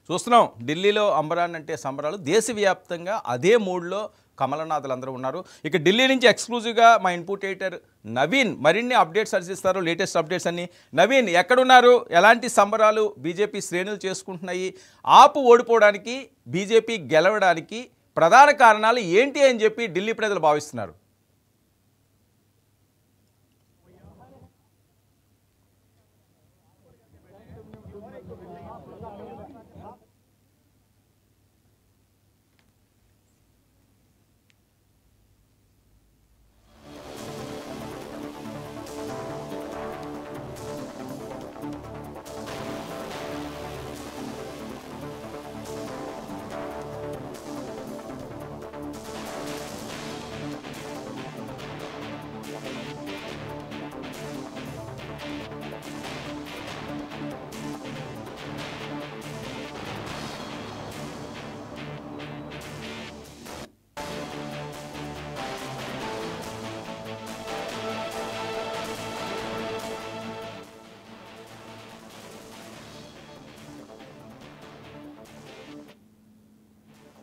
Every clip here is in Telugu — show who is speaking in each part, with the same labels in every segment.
Speaker 1: చూస్తున్నాం ఢిల్లీలో అంబరాన్ అంటే సంబరాలు దేశవ్యాప్తంగా అదే మూడ్లో కమలనాథులు అందరూ ఉన్నారు. ఇక ఢిల్లీ నుంచి ఎక్స్క్లూజివ్గా మా ఇన్పుట్ ఎడిటర్ నవీన్ మరిన్ని అప్డేట్స్ అందిస్తారు. లేటెస్ట్ అప్డేట్స్ అన్ని. నవీన్ ఎక్కడున్నారు? ఎలాంటి సంబరాలు బీజేపీ శ్రేణులు చేసుకుంటున్నాయి? ఆపు ఓడిపోవడానికి బీజేపీ గెలవడానికి ప్రధాన కారణాలు ఏంటి అని చెప్పి ఢిల్లీ ప్రజలు భావిస్తున్నారు?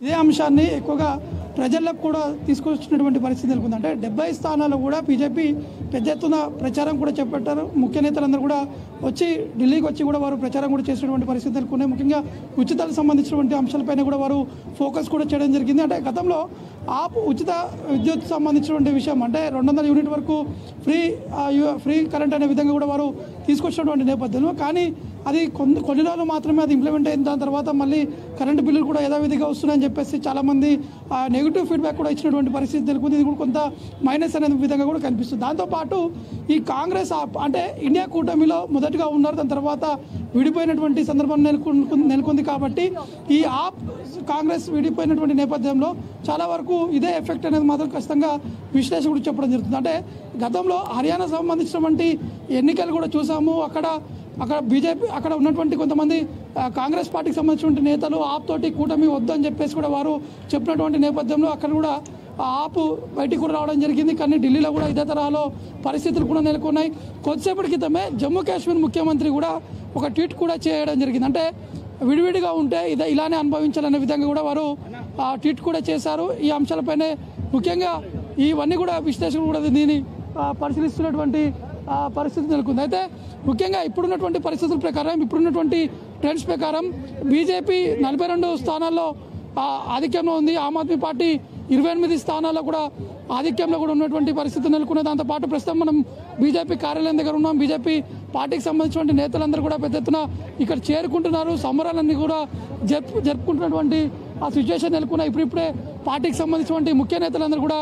Speaker 2: ఇదే అంశాన్ని ఎక్కువగా ప్రజలకు కూడా తీసుకొచ్చినటువంటి పరిస్థితి నెలకొంది. అంటే 70 స్థానాల్లో కూడా బీజేపీ పెద్ద ఎత్తున ప్రచారం కూడా చేపట్టారు. ముఖ్య నేతలందరూ కూడా వచ్చి ఢిల్లీకి వచ్చి కూడా వారు ప్రచారం కూడా చేసినటువంటి పరిస్థితి నెలకొన్నాయి. ముఖ్యంగా ఉచితాలకు సంబంధించినటువంటి అంశాలపైన కూడా వారు ఫోకస్ కూడా చేయడం జరిగింది. అంటే గతంలో ఉచిత విద్యుత్ సంబంధించినటువంటి విషయం అంటే 200 యూనిట్ వరకు ఫ్రీ కరెంట్ అనే విధంగా కూడా వారు తీసుకొచ్చినటువంటి నేపథ్యంలో కానీ అది కొన్ని రోజులు మాత్రమే అది ఇంప్లిమెంట్ అయిన దాని తర్వాత మళ్ళీ కరెంటు బిల్లులు కూడా యథావిధిగా వస్తున్నాయని చెప్పేసి చాలామంది నెగిటివ్ ఫీడ్బ్యాక్ కూడా ఇచ్చినటువంటి పరిస్థితి తెలుస్తుంది. ఇది కూడా కొంత మైనస్ అనే విధంగా కూడా కనిపిస్తుంది. దాంతోపాటు ఈ కాంగ్రెస్ అంటే ఇండియా కూటమిలో మొదటిగా ఉన్నారు, దాని తర్వాత విడిపోయినటువంటి సందర్భం నెలకొంది కాబట్టి ఈ కాంగ్రెస్ విడిపోయినటువంటి నేపథ్యంలో చాలా వరకు ఇదే ఎఫెక్ట్ అనేది మాత్రం ఖచ్చితంగా విశ్లేషకుడు చెప్పడం జరుగుతుంది. అంటే గతంలో హర్యానా సంబంధించినటువంటి ఎన్నికలు కూడా చూసాము. అక్కడ బీజేపీ అక్కడ ఉన్నటువంటి కొంతమంది కాంగ్రెస్ పార్టీకి సంబంధించిన నేతలు తోటి కూటమి వద్దని చెప్పేసి కూడా వారు చెప్పినటువంటి నేపథ్యంలో అక్కడ కూడా ఆపు బయటికి కూడా రావడం జరిగింది. కానీ ఢిల్లీలో కూడా ఇదే తరహాలో పరిస్థితులు కూడా నెలకొన్నాయి. కొద్దిసేపటి క్రితమే జమ్మూ కాశ్మీర్ ముఖ్యమంత్రి కూడా ఒక ట్వీట్ కూడా చేయడం జరిగింది. అంటే విడివిడిగా ఉంటే ఇలానే అనుభవించాలనే విధంగా కూడా వారు ట్వీట్ కూడా చేశారు. ఈ అంశాలపైనే ముఖ్యంగా ఇవన్నీ కూడా విశ్లేషకులు కూడా దీన్ని పరిశీలిస్తున్నటువంటి పరిస్థితి నెలకొంది. అయితే ముఖ్యంగా ఇప్పుడున్నటువంటి పరిస్థితుల ప్రకారం ఇప్పుడున్నటువంటి ట్రెండ్స్ ప్రకారం బీజేపీ 42 స్థానాల్లో ఆధిక్యంలో ఉంది. ఆమ్ ఆద్మీ పార్టీ 28 స్థానాల్లో కూడా ఆధిక్యంలో కూడా ఉన్నటువంటి పరిస్థితి నెలకొన్న. దాంతోపాటు ప్రస్తుతం మనం బీజేపీ కార్యాలయం దగ్గర ఉన్నాం. బీజేపీ పార్టీకి సంబంధించినటువంటి నేతలందరూ కూడా పెద్ద ఎత్తున ఇక్కడ చేరుకుంటున్నారు. సంబరాలన్నీ కూడా జరుపుకుంటున్నటువంటి ఆ సిచ్యువేషన్ నెలకొన్నాయి. ఇప్పుడిప్పుడే పార్టీకి సంబంధించినటువంటి ముఖ్య నేతలందరూ కూడా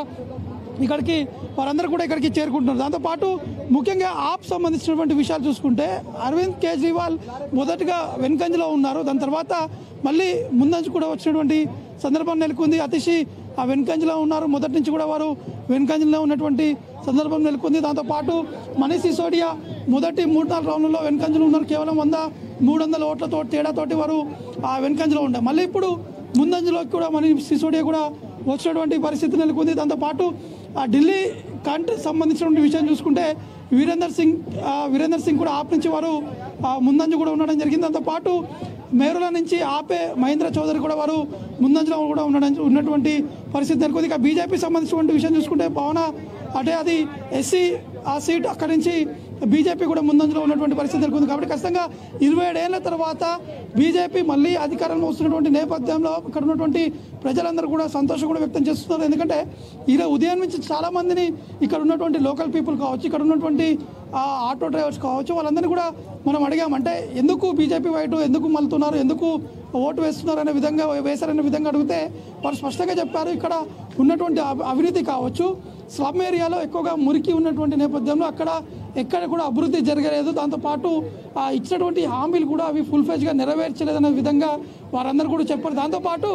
Speaker 2: వారందరూ కూడా ఇక్కడికి చేరుకుంటున్నారు. దాంతోపాటు ముఖ్యంగా సంబంధించినటువంటి విషయాలు చూసుకుంటే అరవింద్ కేజ్రీవాల్ మొదటగా వెనుకంజలో ఉన్నారు. దాని తర్వాత మళ్ళీ ముందంజు కూడా వచ్చినటువంటి సందర్భం నెలకొంది. అతిషి వెనుకంజలో ఉన్నారు. మొదటి నుంచి కూడా వారు వెనుకంజలో ఉన్నటువంటి సందర్భం నెలకొంది. దాంతోపాటు మనీష్ సిసోడియా మొదటి 3-4 రౌండ్లలో వెనుకంజలో ఉన్నారు. కేవలం 100-300 ఓట్లతో తేడాతోటి వారు వెనుకంజలో ఉండారు. మళ్ళీ ఇప్పుడు ముందంజలోకి కూడా మనీష్ సిసోడియా కూడా వచ్చినటువంటి పరిస్థితి నెలకొంది. దాంతోపాటు ఢిల్లీ కంట్రీ సంబంధించినటువంటి విషయం చూసుకుంటే వీరేందర్ సింగ్ కూడా నుంచి వారు ముందంజు కూడా ఉండడం జరిగింది. దాంతోపాటు మేరుల నుంచి మహేంద్ర చౌదరి కూడా వారు ముందంజలో కూడా ఉన్నటువంటి పరిస్థితి నెలకొంది. ఇక బీజేపీ సంబంధించినటువంటి విషయం చూసుకుంటే పవన అంటే అది ఎస్సీ సీట్ అక్కడి నుంచి బీజేపీ కూడా ముందంజలో ఉన్నటువంటి పరిస్థితి నెలకొంది. కాబట్టి ఖచ్చితంగా 27 ఏళ్ల తర్వాత బీజేపీ మళ్ళీ అధికారంలో వస్తున్నటువంటి నేపథ్యంలో ఇక్కడ ఉన్నటువంటి ప్రజలందరూ కూడా సంతోషం కూడా వ్యక్తం చేస్తున్నారు. ఎందుకంటే ఈరోజు ఉదయం నుంచి చాలామందిని ఇక్కడ ఉన్నటువంటి లోకల్ పీపుల్ కావచ్చు, ఇక్కడ ఉన్నటువంటి ఆటో డ్రైవర్స్ కావచ్చు, వాళ్ళందరినీ కూడా మనం అడిగామంటే ఎందుకు బీజేపీ వైపు ఎందుకు మలుతున్నారు, ఎందుకు ఓటు వేస్తున్నారనే విధంగా వేశారనే విధంగా అడిగితే వారు స్పష్టంగా చెప్పారు. ఇక్కడ ఉన్నటువంటి అవినీతి కావచ్చు, స్లమ్ ఏరియాలో ఎక్కువగా మురికి ఉన్నటువంటి నేపథ్యంలో ఎక్కడ కూడా అభివృద్ధి జరగలేదు. దాంతోపాటు ఇచ్చినటువంటి హామీలు కూడా అవి ఫుల్ ఫ్లెడ్జ్గా నెరవేర్చలేదనే విధంగా వారందరూ కూడా చెప్పారు. దాంతోపాటు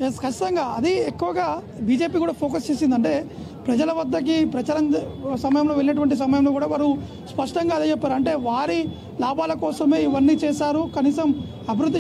Speaker 2: ఎస్ ఖచ్చితంగా అది ఎక్కువగా బీజేపీ కూడా ఫోకస్ చేసింది. అంటే ప్రజల వద్దకి ప్రచారం సమయంలో వెళ్ళేటువంటి సమయంలో కూడా వారు స్పష్టంగా అదే చెప్పారు. అంటే వారి లాభాల కోసమే ఇవన్నీ చేశారు, కనీసం అభివృద్ధి